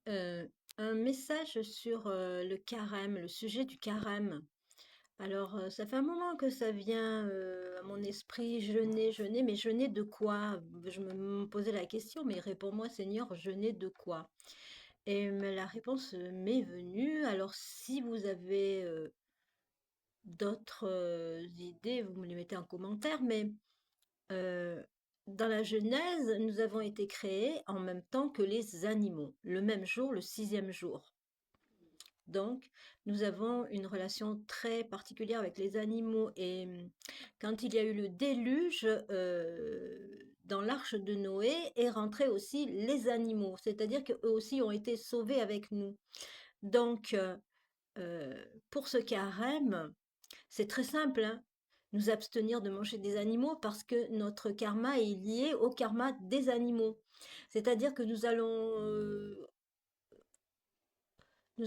Heu, un message sur, le carême, le sujet du carême. Alors, ça fait un moment que ça vient, à mon esprit, jeûner, jeûner, mais jeûner de quoi? Je me posais la question: «Mais réponds-moi Seigneur, jeûner de quoi?» Et la réponse, m'est venue. Alors si vous avez, d'autres, idées, vous me les mettez en commentaire, mais, heu, dans la Genèse, nous avons été créés en même temps que les animaux, le même jour, le sixième jour. Donc, nous avons une relation très particulière avec les animaux et quand il y a eu le déluge, dans l'arche de Noé est rentrés aussi les animaux, c'est-à-dire qu'eux aussi ont été sauvés avec nous. Donc, pour ce carême, c'est très simple, hein, nous abstenir de manger des animaux parce que notre karma est lié au karma des animaux. C'est-à-dire que nous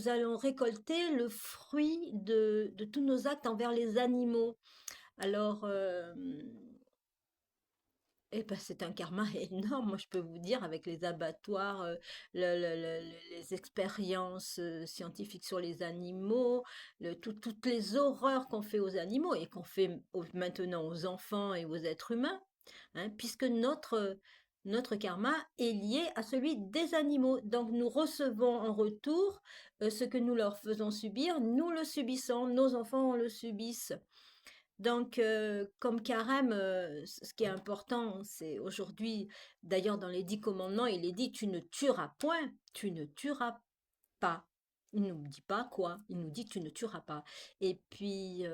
allons récolter le fruit de tous nos actes envers les animaux. Alors, eh ben, c'est un karma énorme, moi je peux vous dire, avec les abattoirs, les expériences scientifiques sur les animaux, toutes les horreurs qu'on fait aux animaux et qu'on fait maintenant aux enfants et aux êtres humains, hein, puisque notre karma est lié à celui des animaux. Donc nous recevons en retour ce que nous leur faisons subir, nous le subissons, nos enfants le subissent. Donc, comme carême, ce qui est important, c'est aujourd'hui, d'ailleurs dans les 10 commandements, il est dit: «Tu ne tueras point, tu ne tueras pas». Il ne nous dit pas quoi, il nous dit: «Tu ne tueras pas» et puis,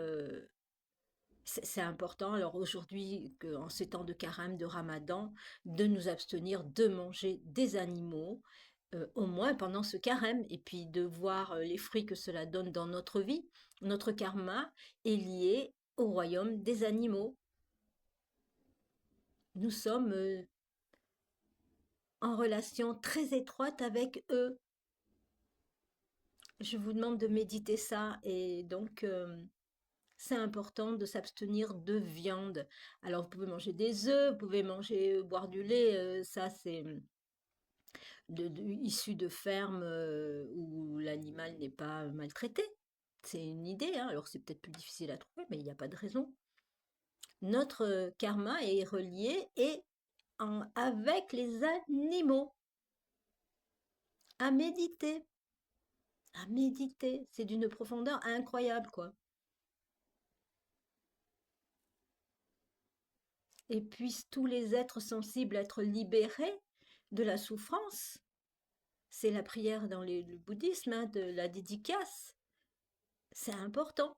c'est important alors aujourd'hui en ces temps de carême, de ramadan, de nous abstenir de manger des animaux, au moins pendant ce carême et puis de voir, les fruits que cela donne dans notre vie. Notre karma est lié au royaume des animaux. Nous sommes, en relation très étroite avec eux. Je vous demande de méditer ça et donc, c'est important de s'abstenir de viande. Alors vous pouvez manger des œufs, vous pouvez manger, boire du lait, ça c'est, issu de fermes, où l'animal n'est pas maltraité. C'est une idée, hein, alors c'est peut-être plus difficile à trouver, mais il n'y a pas de raison. Notre, karma est relié avec les animaux, à méditer. À méditer, c'est d'une profondeur incroyable, quoi. Et puissent tous les êtres sensibles être libérés de la souffrance. C'est la prière dans le bouddhisme, hein, de la dédicace. C'est important.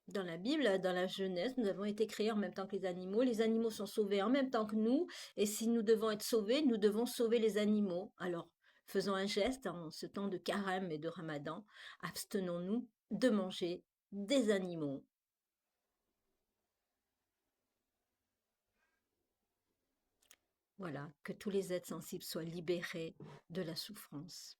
Dans la Bible, dans la Genèse, nous avons été créés en même temps que les animaux. Les animaux sont sauvés en même temps que nous. Et si nous devons être sauvés, nous devons sauver les animaux. Alors, faisons un geste en ce temps de carême et de ramadan. Abstenons-nous de manger des animaux. Voilà, que tous les êtres sensibles soient libérés de la souffrance.